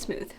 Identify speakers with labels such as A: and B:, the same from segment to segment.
A: Smooth.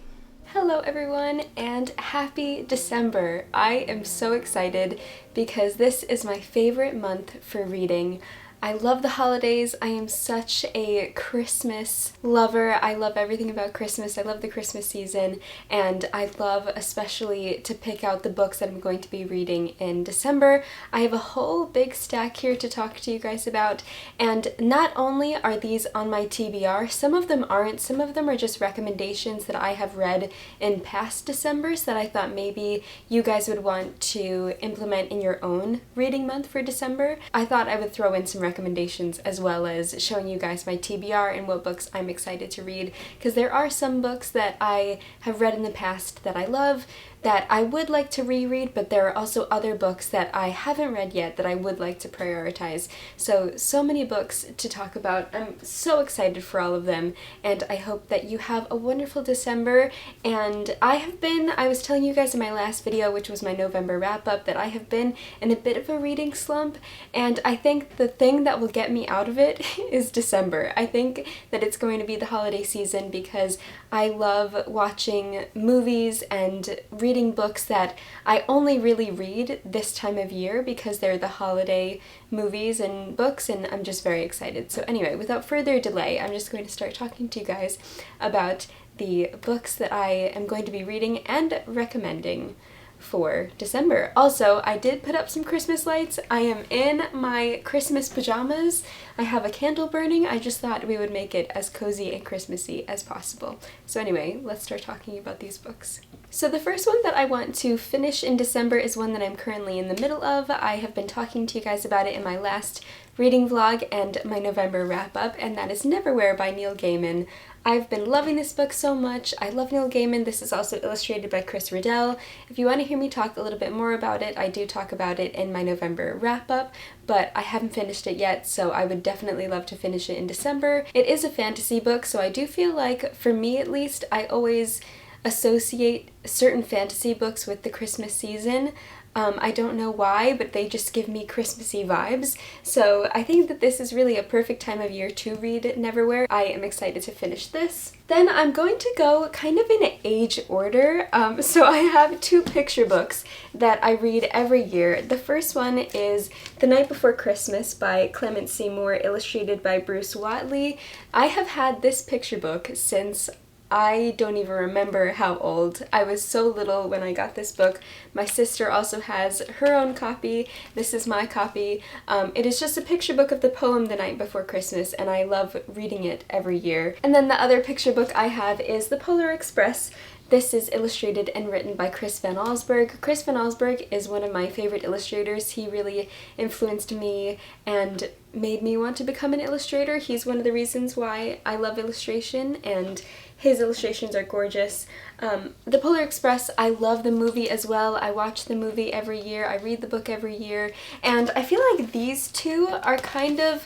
A: Hello everyone and happy December! I am so excited because this is my favorite month for reading. I love the holidays. I am such a Christmas lover. I love everything about Christmas. I love the Christmas season, and I love especially to pick out the books that I'm going to be reading in December. I have a whole big stack here to talk to you guys about, and not only are these on my TBR, some of them aren't. Some of them are just recommendations that I have read in past Decembers that I thought maybe you guys would want to implement in your own reading month for December. I thought I would throw in some recommendations as well as showing you guys my TBR and what books I'm excited to read, because there are some books that I have read in the past that I love, that I would like to reread, but there are also other books that I haven't read yet that I would like to prioritize. So many books to talk about. I'm so excited for all of them, and I hope that you have a wonderful December. And I was telling you guys in my last video, which was my November wrap-up, that I have been in a bit of a reading slump, and I think the thing that will get me out of it is December. I think that it's going to be the holiday season because I love watching movies and reading books that I only really read this time of year because they're the holiday movies and books, and I'm just very excited. So anyway, without further delay, I'm just going to start talking to you guys about the books that I am going to be reading and recommending for December. Also, I did put up some Christmas lights. I am in my Christmas pajamas. I have a candle burning. I just thought we would make it as cozy and Christmassy as possible. So anyway, let's start talking about these books. So the first one that I want to finish in December is one that I'm currently in the middle of. I have been talking to you guys about it in my last reading vlog and my November wrap-up, and that is Neverwhere by Neil Gaiman. I've been loving this book so much. I love Neil Gaiman. This is also illustrated by Chris Riddell. If you want to hear me talk a little bit more about it, I do talk about it in my November wrap-up, but I haven't finished it yet, so I would definitely love to finish it in December. It is a fantasy book, so I do feel like, for me at least, I always associate certain fantasy books with the Christmas season. I don't know why, but they just give me Christmassy vibes. So I think that this is really a perfect time of year to read Neverwhere. I am excited to finish this. Then I'm going to go kind of in age order. So I have two picture books that I read every year. The first one is The Night Before Christmas by Clement Seymour, illustrated by Bruce Watley. I have had this picture book since I don't even remember how old. I was so little when I got this book. My sister also has her own copy. This is my copy. It is just a picture book of the poem The Night Before Christmas, and I love reading it every year. And then the other picture book I have is The Polar Express. This is illustrated and written by Chris Van Allsburg. Chris Van Allsburg is one of my favorite illustrators. He really influenced me and made me want to become an illustrator. He's one of the reasons why I love illustration, and his illustrations are gorgeous. The Polar Express, I love the movie as well. I watch the movie every year. I read the book every year. And I feel like these two are kind of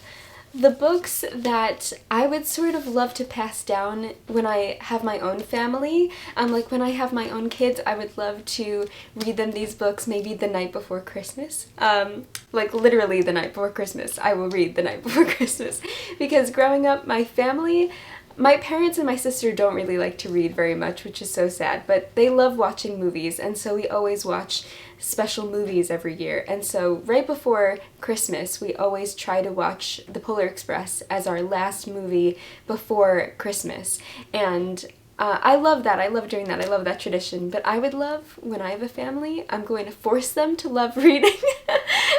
A: the books that I would sort of love to pass down when I have my own family. Like when I have my own kids, I would love to read them these books maybe the night before Christmas. Like literally the night before Christmas. I will read The Night Before Christmas. Because growing up, my parents and my sister don't really like to read very much, which is so sad, but they love watching movies, and so we always watch special movies every year. And so right before Christmas, we always try to watch The Polar Express as our last movie before Christmas. And I love that. I love doing that. I love that tradition. But I would love, when I have a family, I'm going to force them to love reading.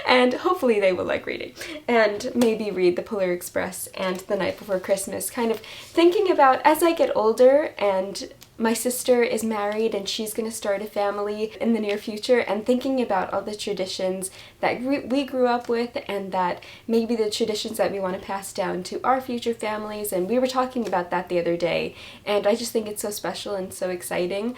A: And hopefully they will like reading. And maybe read The Polar Express and The Night Before Christmas. Kind of thinking about, as I get older and my sister is married and she's going to start a family in the near future, and thinking about all the traditions that we grew up with, and that maybe the traditions that we want to pass down to our future families. And we were talking about that the other day, and I just think it's so special and so exciting.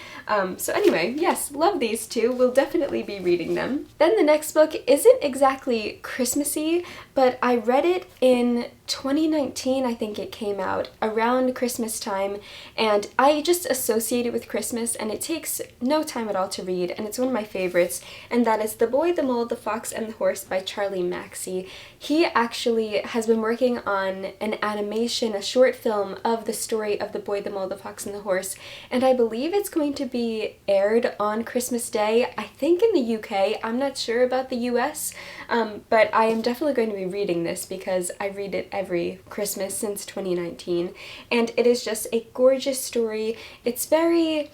A: So anyway, yes, love these two. We'll definitely be reading them. Then the next book isn't exactly Christmassy, but I read it in 2019, I think it came out around Christmas time, and I just associate it with Christmas, and it takes no time at all to read, and it's one of my favorites, and that is The Boy, the Mole, the Fox, and the Horse by Charlie Maxey. He actually has been working on an animation, a short film of the story of The Boy, the Mole, the Fox, and the Horse, and I believe it's going to be aired on Christmas Day, I think in the UK. I'm not sure about the US, but I am definitely going to be reading this because I read it every Christmas since 2019, and it is just a gorgeous story. It's very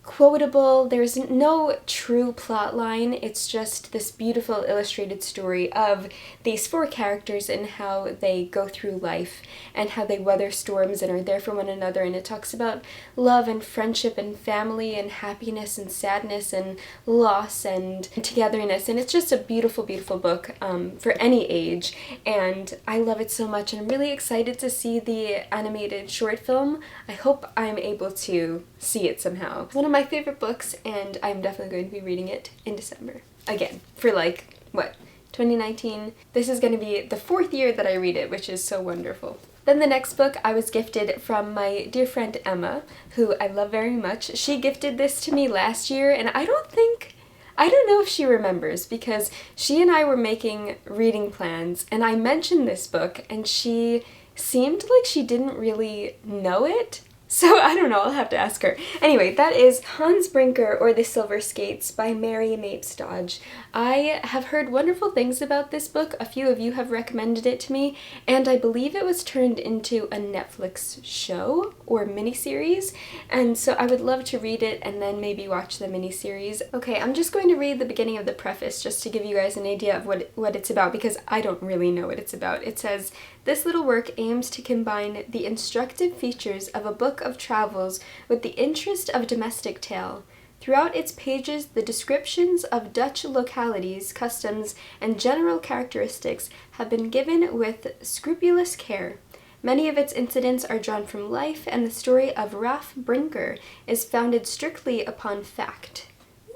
A: quotable. There's no true plot line. It's just this beautiful illustrated story of these four characters and how they go through life and how they weather storms and are there for one another, and it talks about love and friendship and family and happiness and sadness and loss and togetherness, and it's just a beautiful, beautiful book for any age, and I love it so much, and I'm really excited to see the animated short film. I hope I'm able to see it somehow. It's one of my favorite books, and I'm definitely going to be reading it in December. Again, for 2019? This is going to be the 4th year that I read it, which is so wonderful. Then the next book I was gifted from my dear friend Emma, who I love very much. She gifted this to me last year, and I don't know if she remembers, because she and I were making reading plans, and I mentioned this book, and she seemed like she didn't really know it. So I don't know, I'll have to ask her. Anyway, that is Hans Brinker or The Silver Skates by Mary Mapes Dodge. I have heard wonderful things about this book. A few of you have recommended it to me, and I believe it was turned into a Netflix show or miniseries, and so I would love to read it and then maybe watch the miniseries. Okay, I'm just going to read the beginning of the preface just to give you guys an idea of what it's about, because I don't really know what it's about. It says, "This little work aims to combine the instructive features of a book of travels with the interest of domestic tale. Throughout its pages, the descriptions of Dutch localities, customs, and general characteristics have been given with scrupulous care. Many of its incidents are drawn from life, and the story of Ralph Brinker is founded strictly upon fact."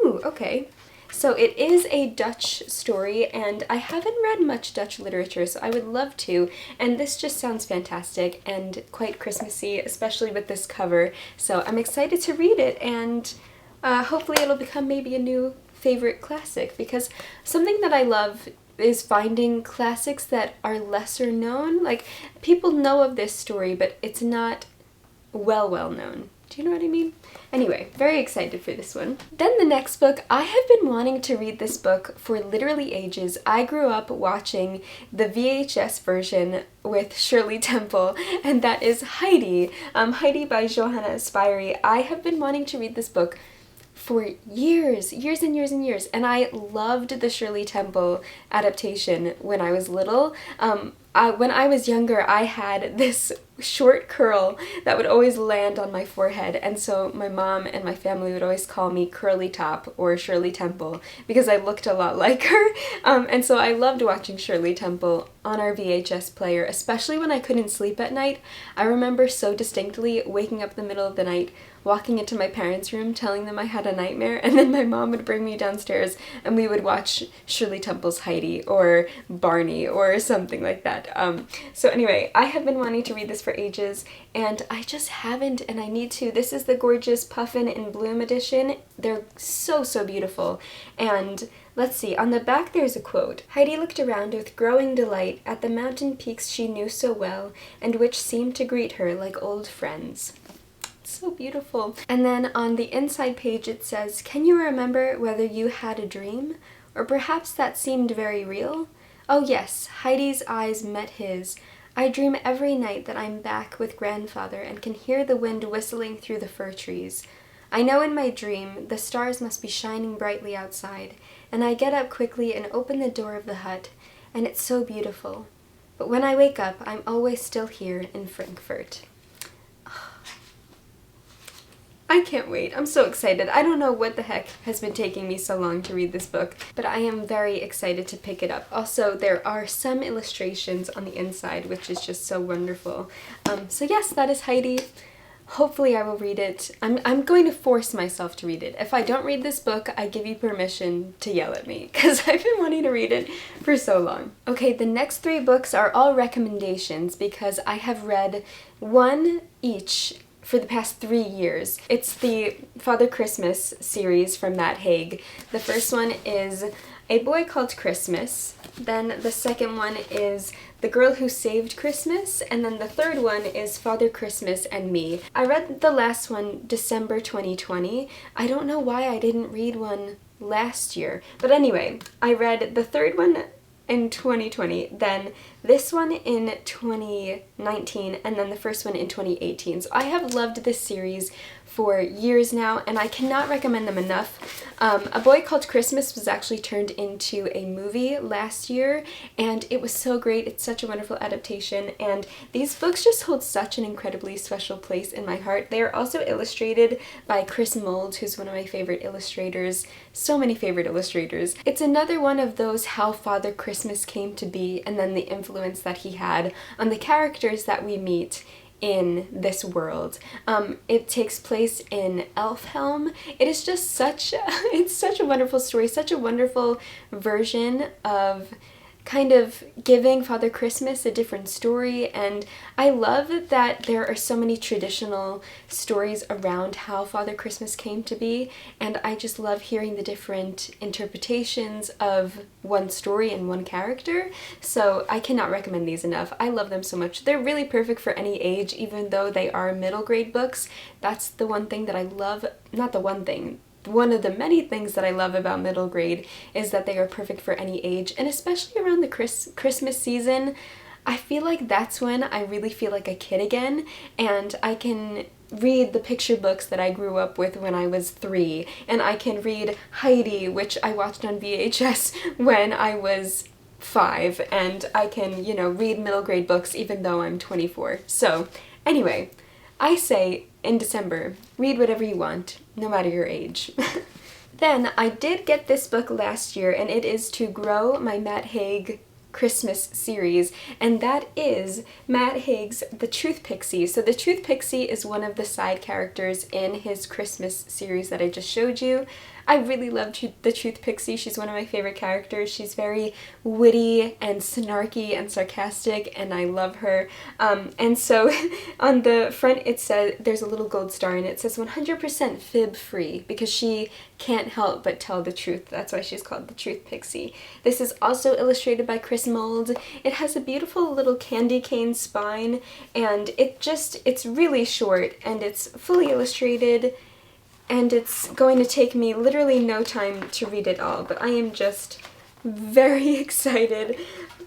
A: Ooh, okay. So it is a Dutch story, and I haven't read much Dutch literature, so I would love to, and this just sounds fantastic and quite Christmassy, especially with this cover, so I'm excited to read it, and hopefully it'll become maybe a new favorite classic, because something that I love is finding classics that are lesser known. Like, people know of this story, but it's not well known. Do you know what I mean? Anyway, very excited for this one. Then the next book, I have been wanting to read this book for literally ages. I grew up watching the VHS version with Shirley Temple, and that is Heidi. Heidi by Johanna Spyri. I have been wanting to read this book for years and years, and I loved the Shirley Temple adaptation when I was little. When I was younger, I had this short curl that would always land on my forehead, and so my mom and my family would always call me Curly Top or Shirley Temple because I looked a lot like her, and so I loved watching Shirley Temple on our VHS player, especially when I couldn't sleep at night. I remember so distinctly waking up in the middle of the night, walking into my parents' room, telling them I had a nightmare, and then my mom would bring me downstairs and we would watch Shirley Temple's Heidi or Barney or something like that. So anyway, I have been wanting to read this for ages, and I just haven't, and I need to. This is the gorgeous Puffin in Bloom edition. They're so beautiful. And let's see, on the back there's a quote. "Heidi looked around with growing delight at the mountain peaks she knew so well, and which seemed to greet her like old friends." So beautiful. And then on the inside page it says, "Can you remember whether you had a dream? Or perhaps that seemed very real? Oh yes," Heidi's eyes met his. "I dream every night that I'm back with grandfather and can hear the wind whistling through the fir trees. I know in my dream the stars must be shining brightly outside, and I get up quickly and open the door of the hut, and it's so beautiful. But when I wake up, I'm always still here in Frankfurt." I can't wait. I'm so excited. I don't know what the heck has been taking me so long to read this book, but I am very excited to pick it up. Also, there are some illustrations on the inside, which is just so wonderful. So yes, that is Heidi. Hopefully I will read it. I'm going to force myself to read it. If I don't read this book, I give you permission to yell at me, because I've been wanting to read it for so long. Okay, the next 3 books are all recommendations because I have read one each for the past 3 years. It's the Father Christmas series from Matt Haig. The first one is A Boy Called Christmas. Then the second one is The Girl Who Saved Christmas, and then the third one is Father Christmas and Me. I read the last one December 2020. I don't know why I didn't read one last year, but anyway, I read the third one in 2020, then this one in 2019, and then the first one in 2018. So I have loved this series for years now, and I cannot recommend them enough. A Boy Called Christmas was actually turned into a movie last year, and it was so great. It's such a wonderful adaptation, and these books just hold such an incredibly special place in my heart. They are also illustrated by Chris Mould, who's one of my favorite illustrators. So many favorite illustrators. It's another one of those how Father Christmas came to be, and then the influence that he had on the characters that we meet in this world. It takes place in Elfhelm. It is just it's such a wonderful story, such a wonderful version of kind of giving Father Christmas a different story, and I love that there are so many traditional stories around how Father Christmas came to be, and I just love hearing the different interpretations of one story and one character, so I cannot recommend these enough. I love them so much. They're really perfect for any age, even though they are middle grade books. That's the one thing that I love, not the one thing, one of the many things that I love about middle grade is that they are perfect for any age, and especially around the Christmas season, I feel like that's when I really feel like a kid again, and I can read the picture books that I grew up with when I was 3, and I can read Heidi, which I watched on VHS when I was 5, and I can, read middle grade books even though I'm 24. So, anyway, I say in December, read whatever you want, no matter your age. Then I did get this book last year, and it is to grow my Matt Haig Christmas series, and that is Matt Haig's The Truth Pixie. So the Truth Pixie is one of the side characters in his Christmas series that I just showed you. I really love the Truth Pixie. She's one of my favorite characters. She's very witty and snarky and sarcastic, and I love her. And so on the front it says, there's a little gold star, and it says 100% fib free, because she can't help but tell the truth. That's why she's called the Truth Pixie. This is also illustrated by Chris Mould. It has a beautiful little candy cane spine, and it's really short, and it's fully illustrated, and it's going to take me literally no time to read it all, but I am just very excited.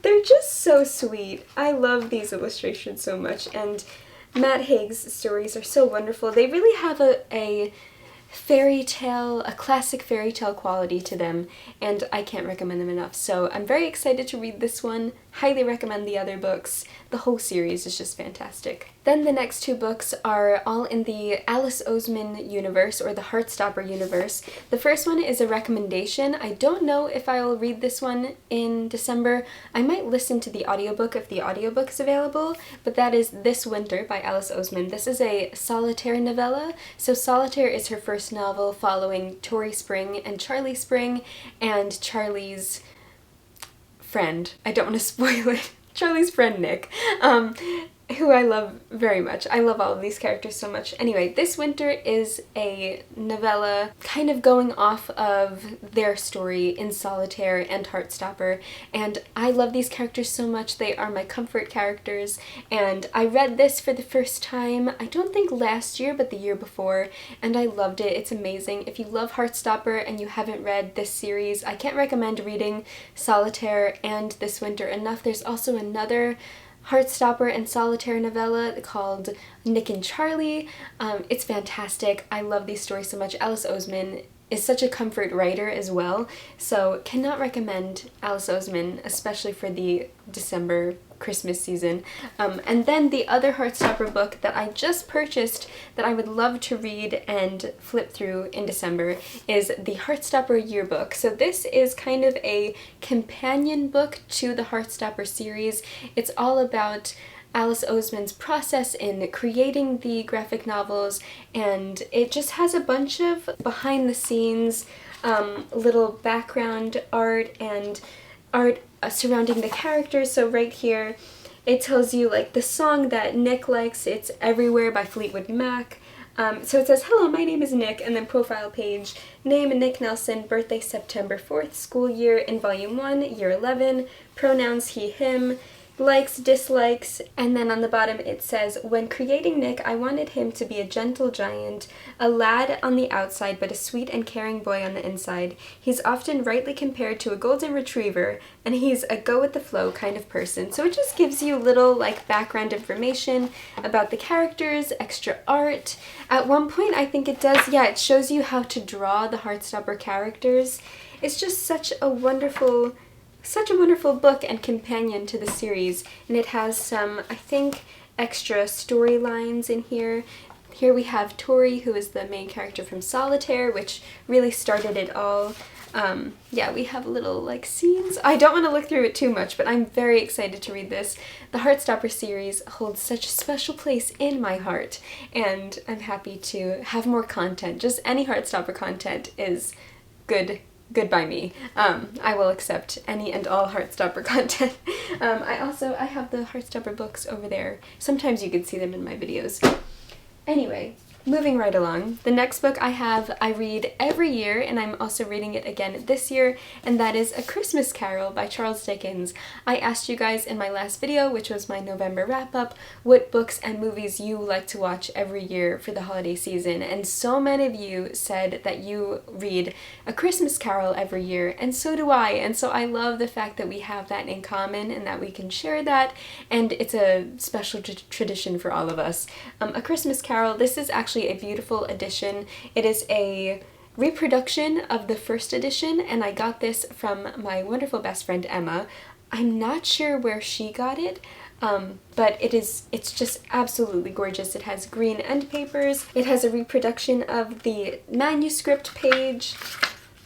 A: They're just so sweet. I love these illustrations so much, and Matt Haig's stories are so wonderful. They really have a classic fairy tale quality to them, and I can't recommend them enough. So I'm very excited to read this one. Highly recommend the other books. The whole series is just fantastic. Then the next 2 books are all in the Alice Oseman universe, or the Heartstopper universe. The first one is a recommendation. I don't know if I will read this one in December. I might listen to the audiobook if the audiobook is available, but that is This Winter by Alice Oseman. This is a solitaire novella. So Solitaire is her first novel following Tori Spring and Charlie Spring and Charlie's friend. I don't want to spoil it. Charlie's friend Nick, who I love very much. I love all of these characters so much. Anyway, This Winter is a novella kind of going off of their story in Solitaire and Heartstopper, and I love these characters so much. They are my comfort characters, and I read this for the first time, I don't think last year, but the year before, and I loved it. It's amazing. If you love Heartstopper and you haven't read this series, I can't recommend reading Solitaire and This Winter enough. There's also another Heartstopper and Solitaire novella called Nick and Charlie. It's fantastic. I love these stories so much. Alice Oseman is such a comfort writer as well, so cannot recommend Alice Oseman, especially for the December Christmas season. And then the other Heartstopper book that I just purchased that I would love to read and flip through in December is the Heartstopper yearbook. So this is kind of a companion book to the Heartstopper series. It's all about Alice Oseman's process in creating the graphic novels, and it just has a bunch of behind the scenes little background art and art surrounding the characters. So right here it tells you like the song that Nick likes, it's Everywhere by Fleetwood Mac. So it says, hello, my name is Nick, and then profile page, name Nick Nelson, birthday September 4th, school year in volume 1, year 11, pronouns he, him, likes, dislikes, and then on the bottom it says, when creating Nick, I wanted him to be a gentle giant, a lad on the outside but a sweet and caring boy on the inside. He's often rightly compared to a golden retriever, and he's a go-with-the-flow kind of person. So it just gives you little like background information about the characters, extra art. At one point I think it does, yeah, it shows you how to draw the Heartstopper characters. It's just such a wonderful book and companion to the series, and it has some, I think, extra storylines in here. Here we have Tori, who is the main character from Solitaire, which really started it all. Yeah, we have little like scenes. I don't want to look through it too much, but I'm very excited to read this. The Heartstopper series holds such a special place in my heart, and I'm happy to have more content. Just any Heartstopper content is good by me. I will accept any and all Heartstopper content. I have the Heartstopper books over there. Sometimes you can see them in my videos. Anyway, moving right along. The next book I read every year, and I'm also reading it again this year, and that is A Christmas Carol by Charles Dickens. I asked you guys in my last video, which was my November wrap-up, what books and movies you like to watch every year for the holiday season, and so many of you said that you read A Christmas Carol every year, and so do I, and so I love the fact that we have that in common and that we can share that, and it's a special tradition for all of us. A Christmas Carol, this is actually a beautiful edition. It is a reproduction of the first edition, and I got this from my wonderful best friend Emma. I'm not sure where she got it, but it's just absolutely gorgeous. It has green end papers. It has a reproduction of the manuscript page,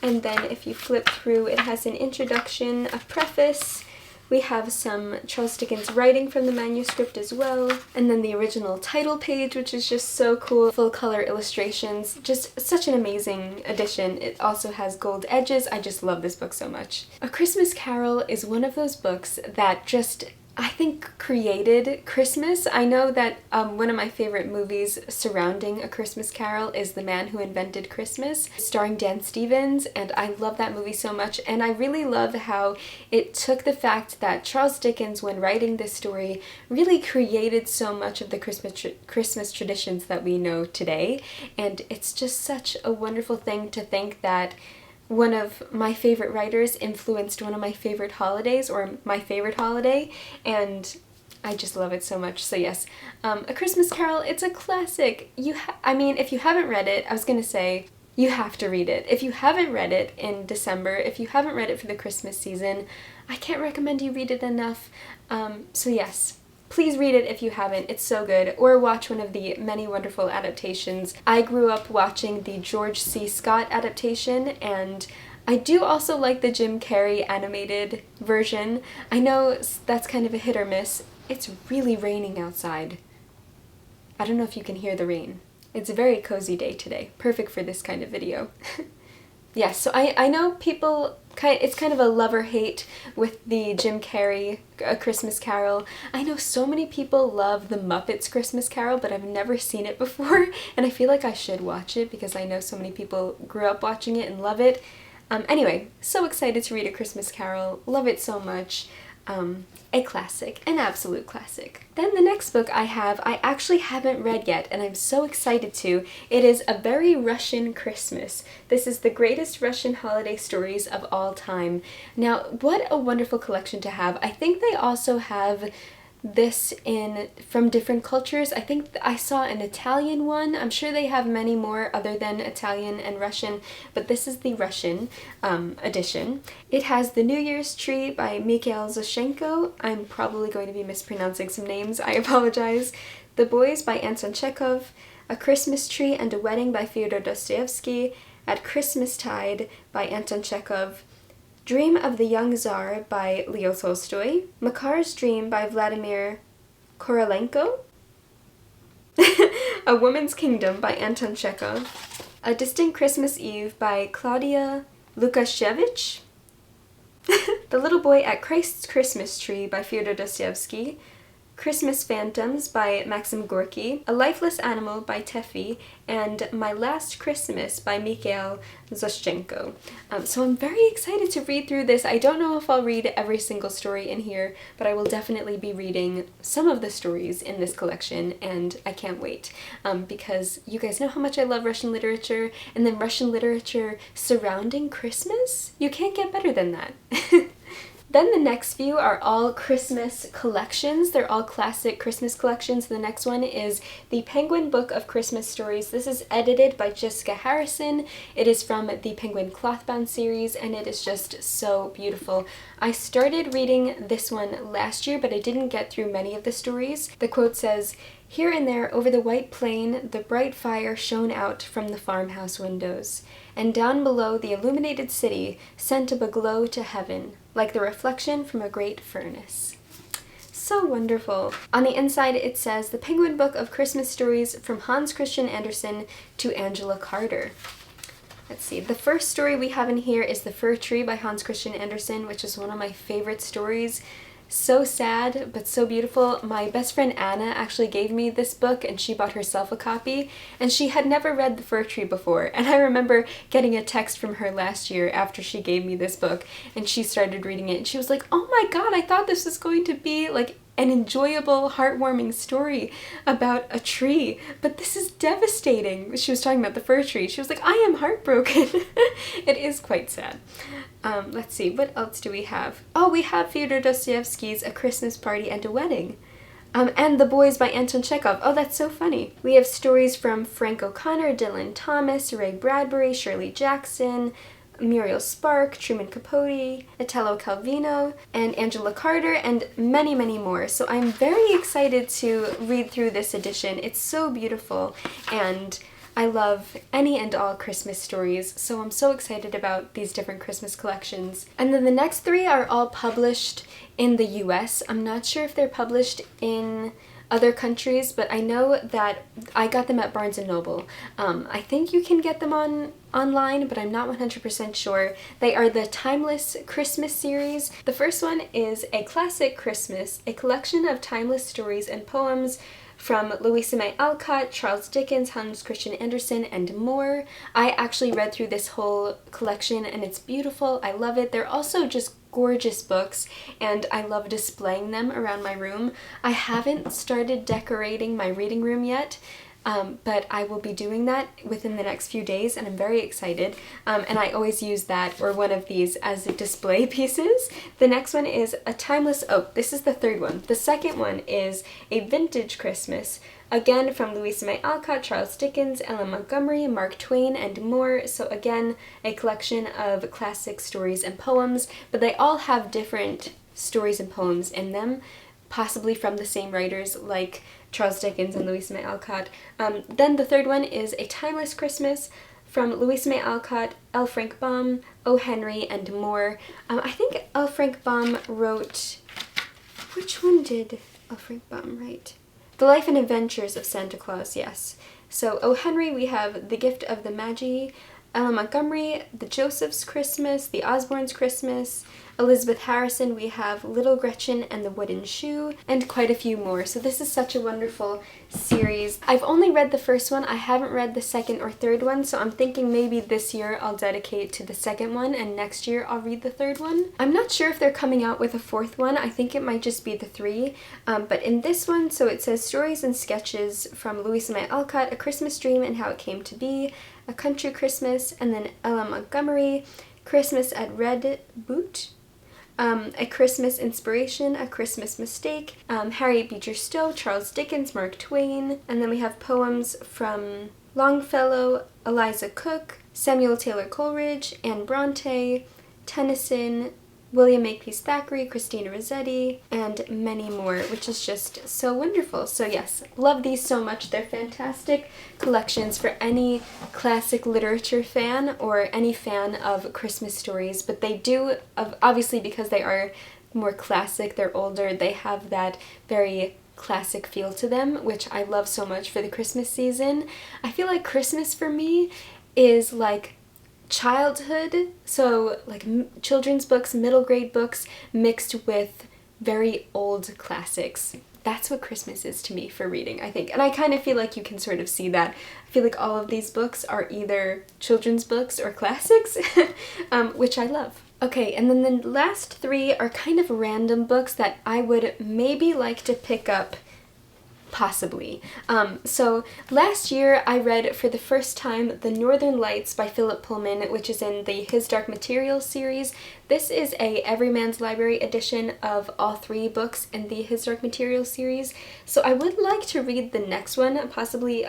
A: and then if you flip through, it has an introduction, a preface. We have some Charles Dickens writing from the manuscript as well, and then the original title page, which is just so cool, full color illustrations, just such an amazing edition. It also has gold edges. I just love this book so much. A Christmas Carol is one of those books that just, I think, created Christmas. I know that one of my favorite movies surrounding A Christmas Carol is The Man Who Invented Christmas, starring Dan Stevens, and I love that movie so much, and I really love how it took the fact that Charles Dickens, when writing this story, really created so much of the Christmas traditions that we know today, and it's just such a wonderful thing to think that one of my favorite writers influenced one of my favorite holidays, or my favorite holiday, and I just love it so much. So yes, A Christmas Carol, it's a classic. I mean, if you haven't read it, I was gonna say, you have to read it. If you haven't read it in December, if you haven't read it for the Christmas season, I can't recommend you read it enough. So yes, please read it if you haven't, it's so good, or watch one of the many wonderful adaptations. I grew up watching the George C. Scott adaptation, and I do also like the Jim Carrey animated version. I know that's kind of a hit or miss. It's really raining outside. I don't know if you can hear the rain. It's a very cozy day today, perfect for this kind of video. Yes, so I know people, it's kind of a love-or-hate with the Jim Carrey A Christmas Carol. I know so many people love the Muppets Christmas Carol, but I've never seen it before, and I feel like I should watch it because I know so many people grew up watching it and love it. Anyway, so excited to read A Christmas Carol, love it so much. A classic, an absolute classic. Then the next book I actually haven't read yet, and I'm so excited to. It is A Very Russian Christmas. This is the greatest Russian holiday stories of all time. Now, what a wonderful collection to have. I think they also have this from different cultures. I think I saw an Italian one. I'm sure they have many more other than Italian and Russian, but this is the Russian edition. It has The New Year's Tree by Mikhail Zashenko. I'm probably going to be mispronouncing some names. I apologize. The Boys by Anton Chekhov. A Christmas Tree and a Wedding by Fyodor Dostoevsky. At Christmastide by Anton Chekhov. Dream of the Young Tsar by Leo Tolstoy, Makar's Dream by Vladimir Korolenko, A Woman's Kingdom by Anton Chekhov, A Distant Christmas Eve by Claudia Lukashevich, The Little Boy at Christ's Christmas Tree by Fyodor Dostoevsky, Christmas Phantoms by Maxim Gorky, A Lifeless Animal by Tefi, and My Last Christmas by Mikhail Zoshchenko. So I'm very excited to read through this. I don't know if I'll read every single story in here, but I will definitely be reading some of the stories in this collection, and I can't wait. Because you guys know how much I love Russian literature, and then Russian literature surrounding Christmas? You can't get better than that. Then the next few are all Christmas collections. They're all classic Christmas collections. The next one is the Penguin Book of Christmas Stories. This is edited by Jessica Harrison. It is from the Penguin Clothbound series, and it is just so beautiful. I started reading this one last year, but I didn't get through many of the stories. The quote says, "Here and there over the white plain, the bright fire shone out from the farmhouse windows, and down below the illuminated city sent up a glow to heaven, like the reflection from a great furnace." So wonderful. On the inside it says, The Penguin Book of Christmas Stories from Hans Christian Andersen to Angela Carter. Let's see, the first story we have in here is The Fir Tree by Hans Christian Andersen, which is one of my favorite stories. So sad, but so beautiful. My best friend Anna actually gave me this book, and she bought herself a copy, and she had never read The Fir Tree before. And I remember getting a text from her last year after she gave me this book, and she started reading it, and she was like, "Oh my god, I thought this was going to be like an enjoyable, heartwarming story about a tree, but this is devastating." She was talking about the fir tree. She was like, "I am heartbroken." It is quite sad. Let's see, what else do we have? Oh, we have Fyodor Dostoevsky's A Christmas Party and a Wedding. And The Boys by Anton Chekhov. Oh, that's so funny. We have stories from Frank O'Connor, Dylan Thomas, Ray Bradbury, Shirley Jackson, Muriel Spark, Truman Capote, Italo Calvino, and Angela Carter, and many, many more. So I'm very excited to read through this edition. It's so beautiful, and I love any and all Christmas stories, so I'm so excited about these different Christmas collections. And then the next three are all published in the US. I'm not sure if they're published in other countries, but I know that I got them at Barnes & Noble. I think you can get them online, but I'm not 100% sure. They are the Timeless Christmas series. The first one is A Classic Christmas, a collection of timeless stories and poems from Louisa May Alcott, Charles Dickens, Hans Christian Andersen, and more. I actually read through this whole collection, and it's beautiful. I love it. They're also just gorgeous books, and I love displaying them around my room. I haven't started decorating my reading room yet, but I will be doing that within the next few days, and I'm very excited. And I always use that or one of these as display pieces. The next one is A Timeless Oak. This is the third one. The second one is A Vintage Christmas, again from Louisa May Alcott, Charles Dickens, Ellen Montgomery, Mark Twain, and more. So again, a collection of classic stories and poems, but they all have different stories and poems in them, possibly from the same writers like Charles Dickens and Louisa May Alcott. Then the third one is A Timeless Christmas from Louisa May Alcott, L. Frank Baum, O. Henry, and more. I think L. Frank Baum wrote... Which one did L. Frank Baum write? The Life and Adventures of Santa Claus, yes. So O. Henry, we have The Gift of the Magi, Ellen Montgomery, The Joseph's Christmas, The Osborne's Christmas, Elizabeth Harrison, we have Little Gretchen and the Wooden Shoe, and quite a few more. So this is such a wonderful series. I've only read the first one. I haven't read the second or third one, so I'm thinking maybe this year I'll dedicate to the second one, and next year I'll read the third one. I'm not sure if they're coming out with a fourth one. I think it might just be the three. But in this one, so it says Stories and Sketches from Louisa May Alcott, A Christmas Dream and How It Came to Be, A Country Christmas, and then Ella Montgomery, Christmas at Red Boot, A Christmas Inspiration, A Christmas Mistake, Harriet Beecher Stowe, Charles Dickens, Mark Twain, and then we have poems from Longfellow, Eliza Cook, Samuel Taylor Coleridge, Anne Bronte, Tennyson, William Makepeace Thackeray, Christina Rossetti, and many more, which is just so wonderful. So yes, love these so much. They're fantastic collections for any classic literature fan or any fan of Christmas stories, but they do, obviously because they are more classic, they're older, they have that very classic feel to them, which I love so much for the Christmas season. I feel like Christmas for me is like childhood, so like children's books, middle grade books mixed with very old classics. That's what Christmas is to me for reading, I think. And I kind of feel like you can sort of see that. I feel like all of these books are either children's books or classics, which I love. Okay, and then the last three are kind of random books that I would maybe like to pick up, possibly. So last year I read for the first time The Northern Lights by Philip Pullman, which is in the His Dark Materials series. This is a Everyman's Library edition of all three books in the His Dark Materials series. So I would like to read the next one, possibly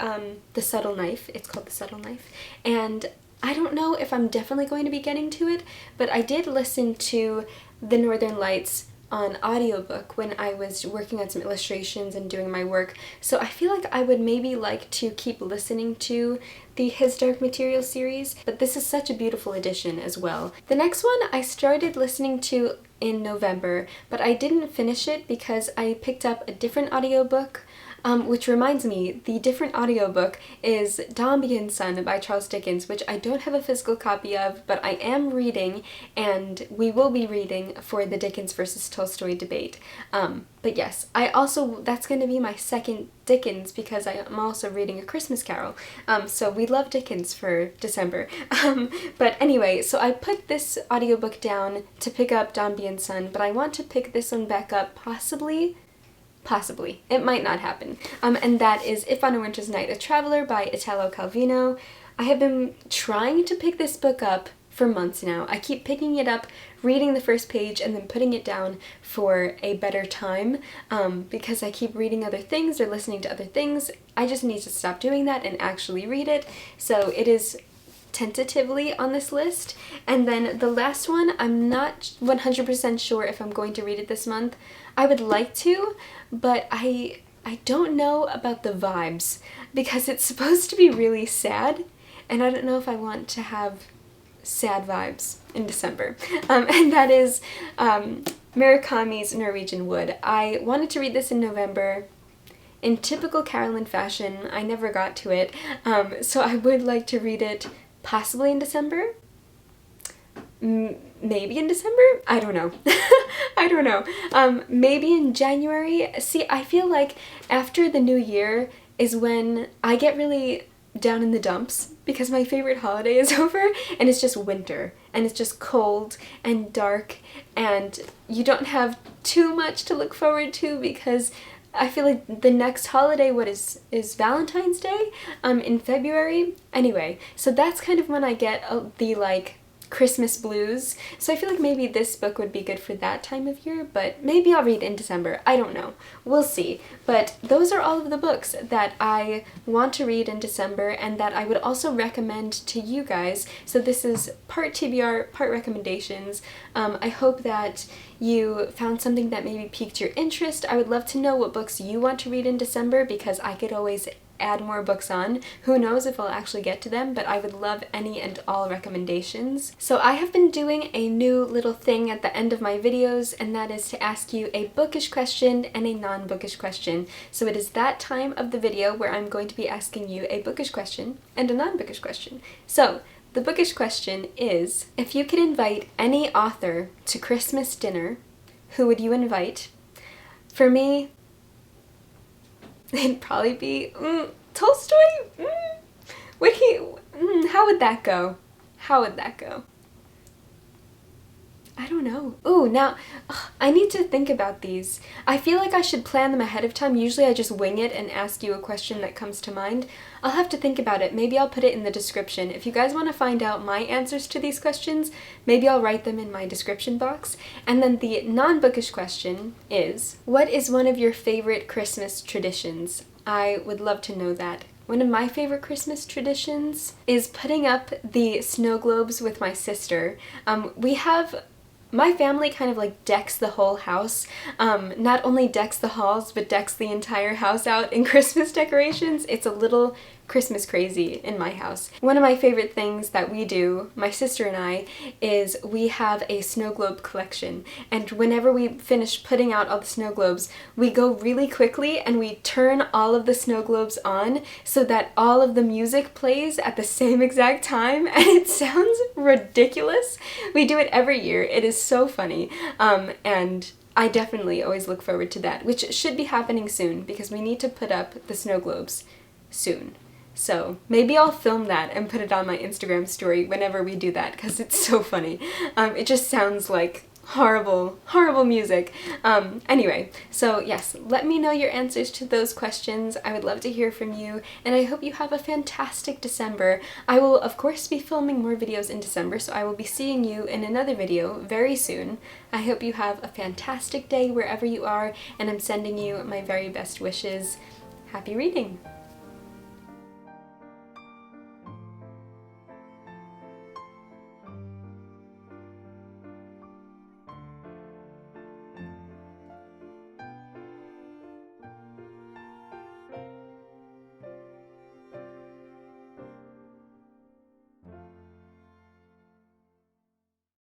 A: The Subtle Knife. It's called The Subtle Knife. And I don't know if I'm definitely going to be getting to it, but I did listen to The Northern Lights on audiobook when I was working on some illustrations and doing my work, so I feel like I would maybe like to keep listening to the His Dark Materials series, but this is such a beautiful edition as well. The next one I started listening to in November, but I didn't finish it because I picked up a different audiobook. Which reminds me, the different audiobook is Dombey and Son by Charles Dickens, which I don't have a physical copy of, but I am reading, and we will be reading for the Dickens versus Tolstoy debate. But yes, that's going to be my second Dickens because I am also reading A Christmas Carol. So we love Dickens for December. But anyway, so I put this audiobook down to pick up Dombey and Son, but I want to pick this one back up possibly. It might not happen. And that is If on a Winter's Night, a Traveler by Italo Calvino. I have been trying to pick this book up for months now. I keep picking it up, reading the first page, and then putting it down for a better time because I keep reading other things or listening to other things. I just need to stop doing that and actually read it. So it is tentatively on this list. And then the last one, I'm not 100% sure if I'm going to read it this month. I would like to, but I don't know about the vibes because it's supposed to be really sad, and I don't know if I want to have sad vibes in December. And that is Murakami's Norwegian Wood. I wanted to read this in November. In typical Carolyn fashion, I never got to it, so I would like to read it possibly in December. Maybe in December? I don't know. I don't know. Maybe in January. See, I feel like after the new year is when I get really down in the dumps because my favorite holiday is over and it's just winter and it's just cold and dark and you don't have too much to look forward to because I feel like the next holiday, is Valentine's Day in February? Anyway, so that's kind of when I get the Christmas blues. So I feel like maybe this book would be good for that time of year, but maybe I'll read in December. I don't know. We'll see. But those are all of the books that I want to read in December and that I would also recommend to you guys. So this is part TBR, part recommendations. I hope that you found something that maybe piqued your interest. I would love to know what books you want to read in December because I could always add more books on. Who knows if I'll actually get to them, but I would love any and all recommendations. So I have been doing a new little thing at the end of my videos, and that is to ask you a bookish question and a non-bookish question. So it is that time of the video where I'm going to be asking you a bookish question and a non-bookish question. So the bookish question is, if you could invite any author to Christmas dinner, who would you invite? For me, it'd probably be Tolstoy? Would he? How would that go? How would that go? I don't know. Ooh, now, I need to think about these. I feel like I should plan them ahead of time. Usually I just wing it and ask you a question that comes to mind. I'll have to think about it. Maybe I'll put it in the description. If you guys want to find out my answers to these questions, maybe I'll write them in my description box. And then the non-bookish question is, what is one of your favorite Christmas traditions? I would love to know that. One of my favorite Christmas traditions is putting up the snow globes with my sister. My family kind of decks the whole house. Not only decks the halls, but decks the entire house out in Christmas decorations. It's a little Christmas crazy in my house. One of my favorite things that we do, my sister and I, is we have a snow globe collection, and whenever we finish putting out all the snow globes, we go really quickly and we turn all of the snow globes on so that all of the music plays at the same exact time, and it sounds ridiculous. We do it every year. It is so funny, and I definitely always look forward to that, which should be happening soon because we need to put up the snow globes soon. So maybe I'll film that and put it on my Instagram story whenever we do that because it's so funny. It just sounds like horrible, horrible music. Anyway, so yes, let me know your answers to those questions. I would love to hear from you, and I hope you have a fantastic December. I will, of course, be filming more videos in December, so I will be seeing you in another video very soon. I hope you have a fantastic day wherever you are, and I'm sending you my very best wishes. Happy reading!